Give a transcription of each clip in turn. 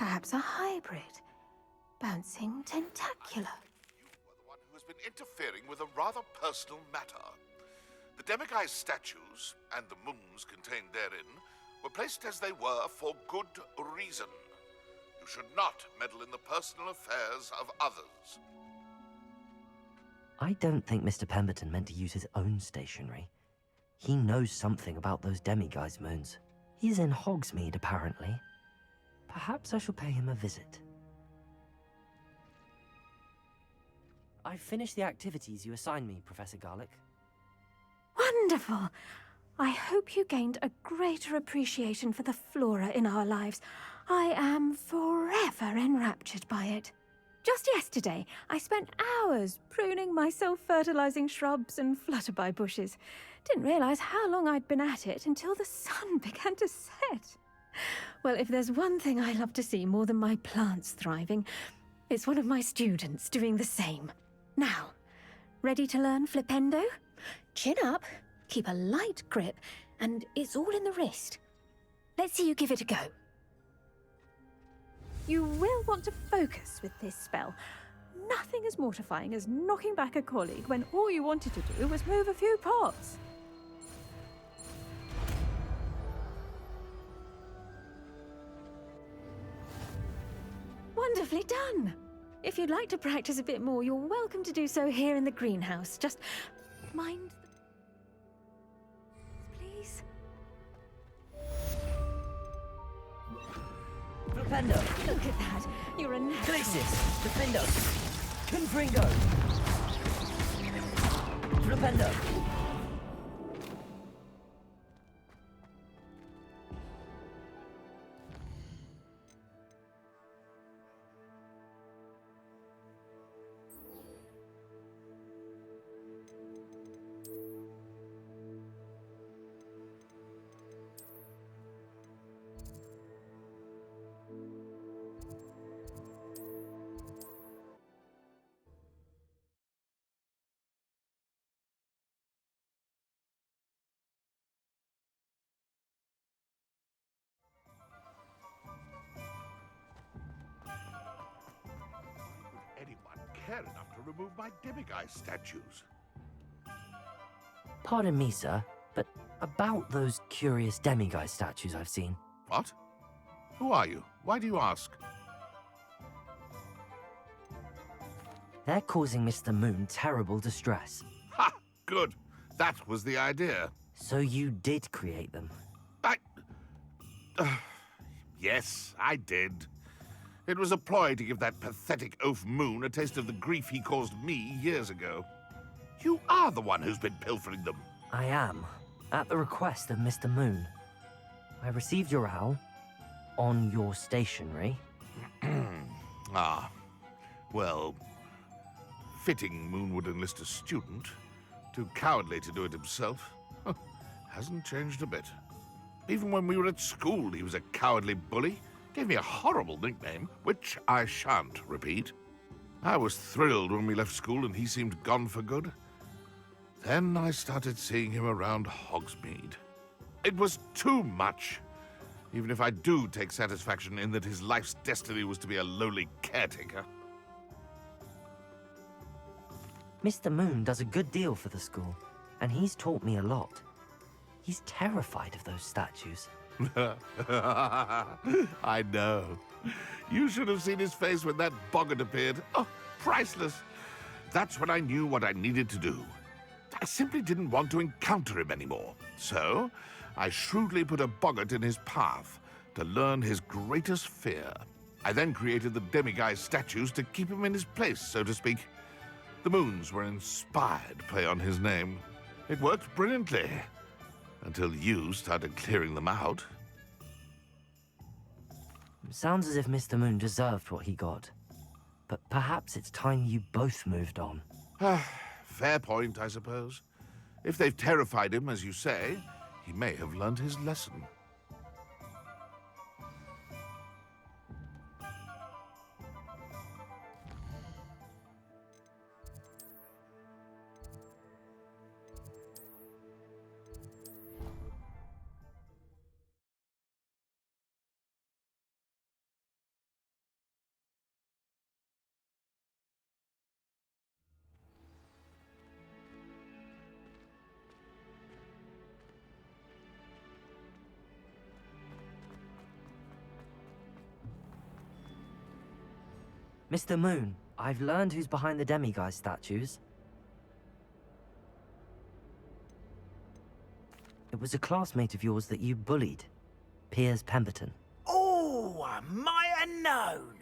Perhaps a hybrid. Bouncing tentacular. You are the one who has been interfering with a rather personal matter. The demiguise statues, and the moons contained therein, were placed as they were for good reason. You should not meddle in the personal affairs of others. I don't think Mr. Pemberton meant to use his own stationery. He knows something about those demiguise moons. He's in Hogsmeade, apparently. Perhaps I shall pay him a visit. I've finished the activities you assigned me, Professor Garlick. Wonderful! I hope you gained a greater appreciation for the flora in our lives. I am forever enraptured by it. Just yesterday, I spent hours pruning my self-fertilizing shrubs and flutterby bushes. Didn't realize how long I'd been at it until the sun began to set. Well, if there's one thing I love to see more than my plants thriving, it's one of my students doing the same. Now, ready to learn flipendo? Chin up, keep a light grip, and it's all in the wrist. Let's see you give it a go. You will want to focus with this spell. Nothing as mortifying as knocking back a colleague when all you wanted to do was move a few pots. Wonderfully done! If you'd like to practice a bit more, you're welcome to do so here in the greenhouse. Just mind the... please? Flipendo! Look at that! You're a natural. Glacis! Defendo! Confringo! Flipendo! Anyone care enough to remove my demiguise statues? Pardon me, sir, but about those curious demiguise statues I've seen. What? Who are you? Why do you ask? They're causing Mr. Moon terrible distress. Ha! Good. That was the idea. So you did create them? Yes, I did. It was a ploy to give that pathetic oaf Moon a taste of the grief he caused me years ago. You are the one who's been pilfering them. I am, at the request of Mr. Moon. I received your owl on your stationery. Ah, well, fitting Moon would enlist a student. Too cowardly to do it himself. Hasn't changed a bit. Even when we were at school, he was a cowardly bully. Gave me a horrible nickname, which I shan't repeat. I was thrilled when we left school and he seemed gone for good. Then I started seeing him around Hogsmeade. It was too much. Even if I do take satisfaction in that his life's destiny was to be a lowly caretaker. Mr. Moon does a good deal for the school, and he's taught me a lot. He's terrified of those statues. I know. You should have seen his face when that boggart appeared. Oh, priceless. That's when I knew what I needed to do. I simply didn't want to encounter him anymore. So, I shrewdly put a boggart in his path to learn his greatest fear. I then created the demiguise statues to keep him in his place, so to speak. The moons were inspired play on his name. It worked brilliantly. Until you started clearing them out. Sounds as if Mr. Moon deserved what he got. But perhaps it's time you both moved on. Fair point, I suppose. If they've terrified him, as you say, he may have learned his lesson. Mr. Moon, I've learned who's behind the demiguise statues. It was a classmate of yours that you bullied, Piers Pemberton. Oh, I might have known.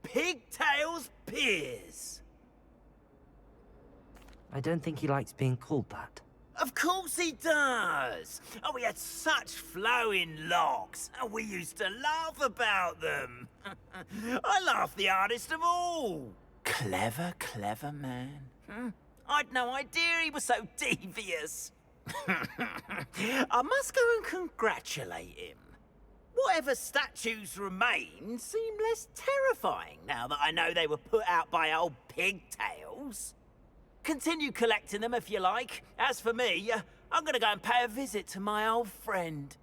Pigtails Piers. I don't think he likes being called that. Of course he does. Oh, we had such flowing locks, and we used to laugh about them. I laughed the hardest of all. Clever, clever man. I'd no idea he was so devious. I must go and congratulate him. Whatever statues remain seem less terrifying now that I know they were put out by old pigtails. Continue collecting them if you like. As for me, I'm gonna go and pay a visit to my old friend.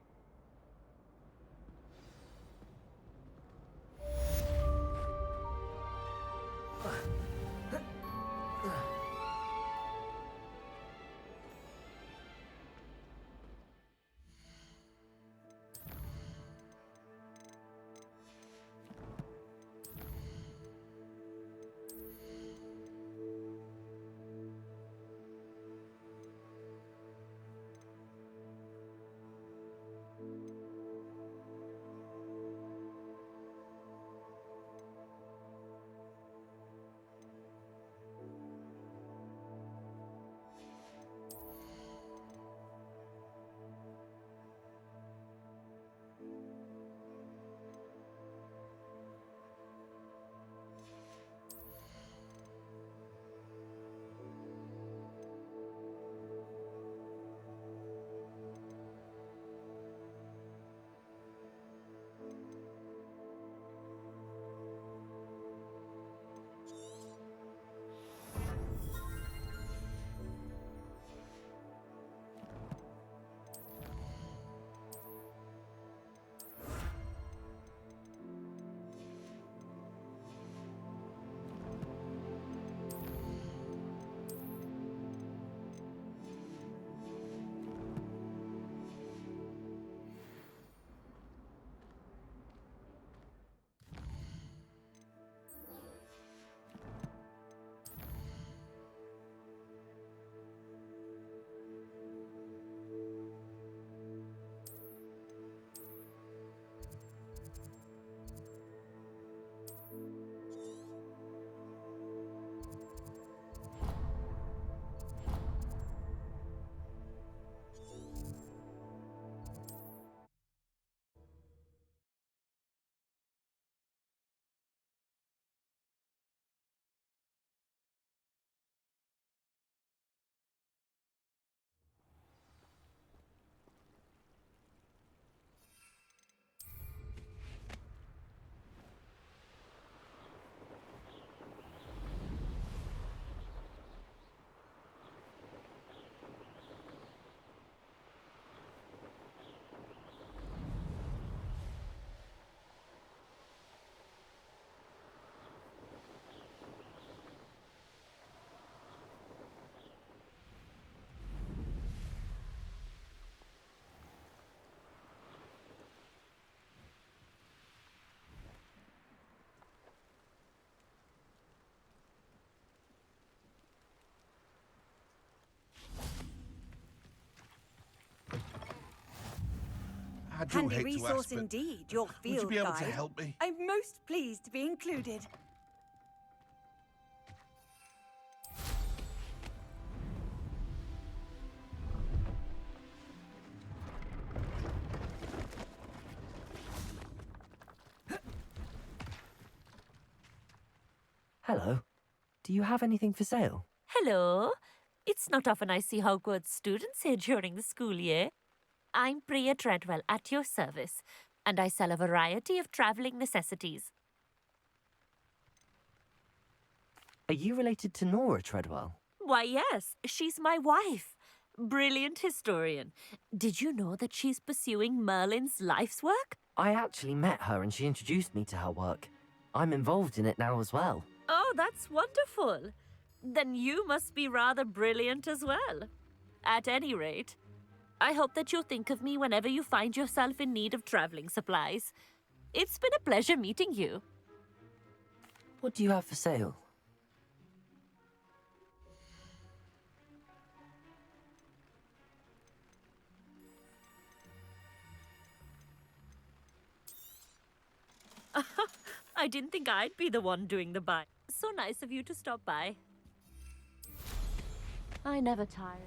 I do Handy hate to resource ask, but indeed, your would field you be able guide. to help me? I'm most pleased to be included. Hello. Do you have anything for sale? Hello. It's not often I see Hogwarts students here during the school year. I'm Priya Treadwell at your service, and I sell a variety of travelling necessities. Are you related to Nora Treadwell? Why, yes, she's my wife. Brilliant historian. Did you know that she's pursuing Merlin's life's work? I actually met her and she introduced me to her work. I'm involved in it now as well. Oh, that's wonderful. Then you must be rather brilliant as well. At any rate, I hope that you'll think of me whenever you find yourself in need of travelling supplies. It's been a pleasure meeting you. What do you have for sale? I didn't think I'd be the one doing the buy. So nice of you to stop by. I never tire.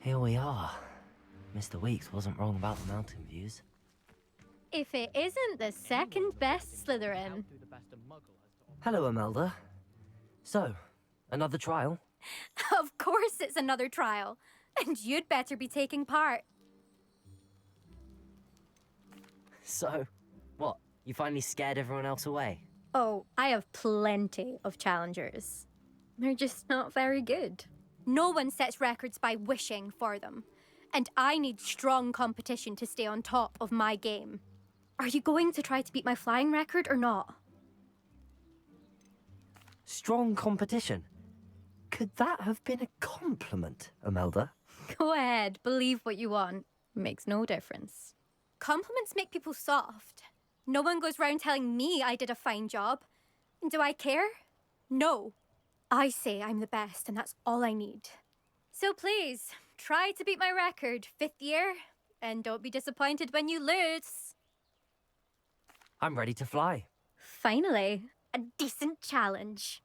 Here we are. Mr. Weeks wasn't wrong about the mountain views. If it isn't the second best Slytherin. Hello, Imelda. So, another trial? Of course it's another trial. And you'd better be taking part. So, what? You finally scared everyone else away? Oh, I have plenty of challengers. They're just not very good. No one sets records by wishing for them. And I need strong competition to stay on top of my game. Are you going to try to beat my flying record or not? Strong competition? Could that have been a compliment, Imelda? Go ahead, believe what you want. Makes no difference. Compliments make people soft. No one goes round telling me I did a fine job. And do I care? No. I say I'm the best, and that's all I need. So please, try to beat my record, 5th year, and don't be disappointed when you lose. I'm ready to fly. Finally, a decent challenge.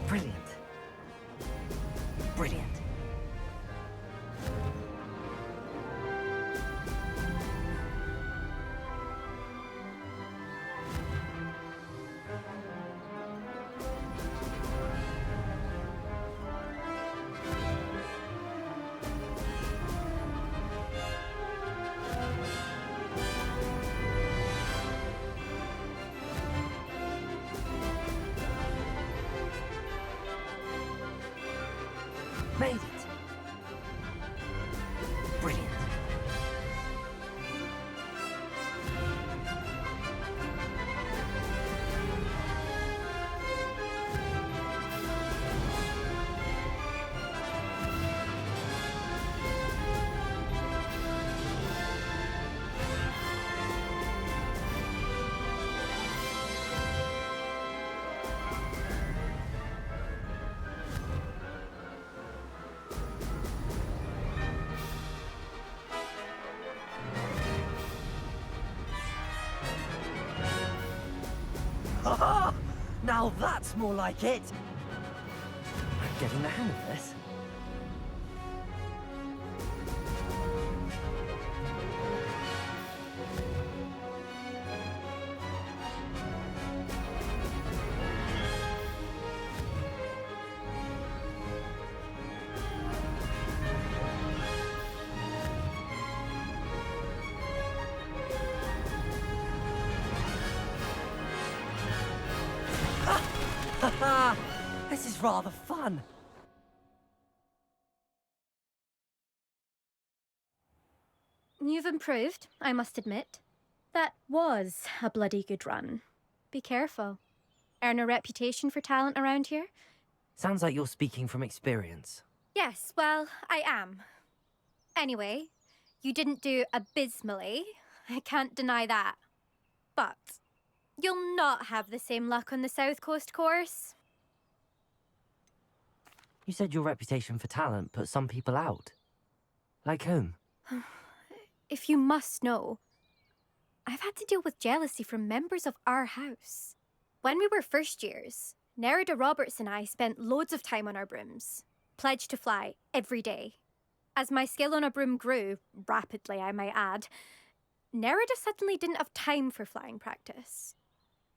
Brilliant. Brilliant. Made it. Brilliant. Now that's more like it! I'm getting the hang of this. This is rather fun. You've improved, I must admit. That was a bloody good run. Be careful. Earn a reputation for talent around here? Sounds like you're speaking from experience. Yes, well, I am. Anyway, you didn't do abysmally. I can't deny that. But you'll not have the same luck on the South Coast course. You said your reputation for talent put some people out. Like whom? If you must know, I've had to deal with jealousy from members of our house. When we were first years, Nerida Roberts and I spent loads of time on our brooms, pledged to fly every day. As my skill on a broom grew, rapidly I might add, Nerida suddenly didn't have time for flying practice.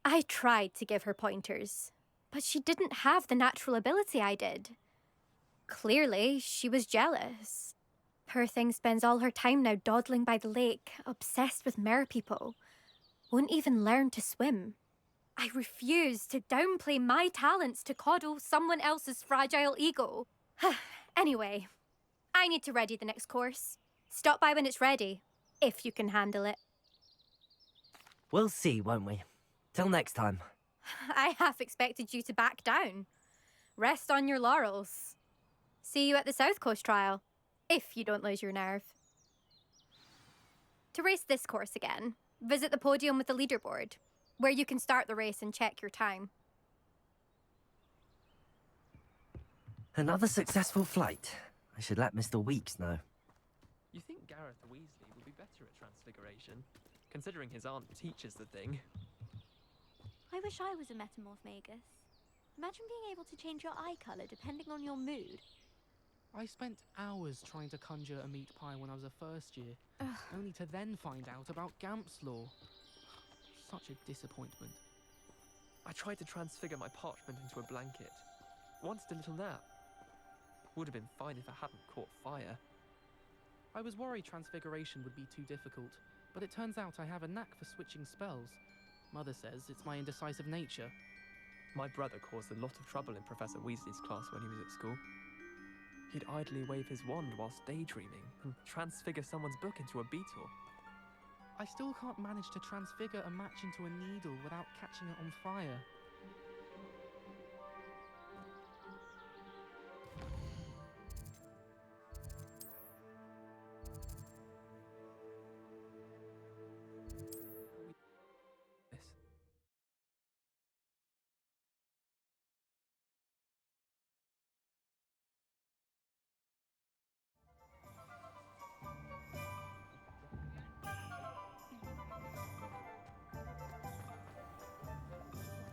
I tried to give her pointers, but she didn't have the natural ability I did. Clearly, she was jealous. Poor thing spends all her time now dawdling by the lake, obsessed with mer people. won't even learn to swim. I refuse to downplay my talents to coddle someone else's fragile ego. Anyway, I need to ready the next course. Stop by when it's ready, if you can handle it. We'll see, won't we? Till next time. I half expected you to back down. Rest on your laurels. See you at the South Coast trial, if you don't lose your nerve. To race this course again, visit the podium with the leaderboard, where you can start the race and check your time. Another successful flight. I should let Mr. Weeks know. You think Gareth Weasley would be better at transfiguration, considering his aunt teaches the thing? I wish I was a metamorph magus. Imagine being able to change your eye colour depending on your mood. I spent hours trying to conjure a meat pie when I was a first year, only to then find out about Gamp's law. Such a disappointment. I tried to transfigure my parchment into a blanket. Wanted a little nap. Would have been fine if I hadn't caught fire. I was worried transfiguration would be too difficult, but it turns out I have a knack for switching spells. Mother says it's my indecisive nature. My brother caused a lot of trouble in Professor Weasley's class when he was at school. He'd idly wave his wand whilst daydreaming and transfigure someone's book into a beetle. I still can't manage to transfigure a match into a needle without catching it on fire.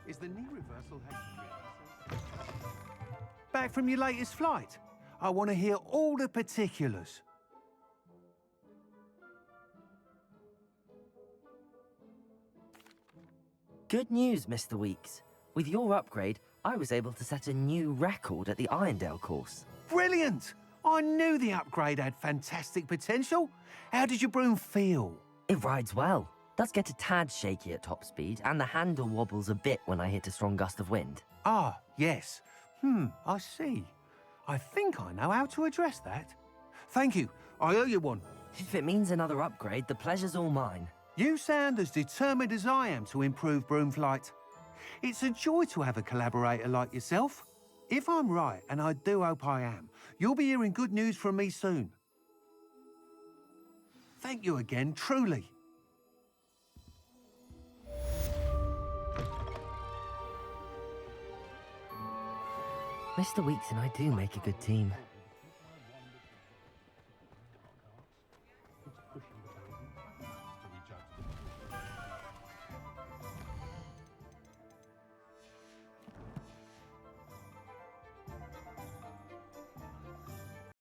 Is the knee reversal back from your latest flight? I want to hear all the particulars. Good news, Mr. Weeks. With your upgrade, I was able to set a new record at the Irondale course. Brilliant! I knew the upgrade had fantastic potential. How did your broom feel? It rides well. Does get a tad shaky at top speed, and the handle wobbles a bit when I hit a strong gust of wind. Ah, yes. I see. I think I know how to address that. Thank you. I owe you one. If it means another upgrade, the pleasure's all mine. You sound as determined as I am to improve broom flight. It's a joy to have a collaborator like yourself. If I'm right, and I do hope I am, you'll be hearing good news from me soon. Thank you again, truly. Mr. Weeks and I do make a good team.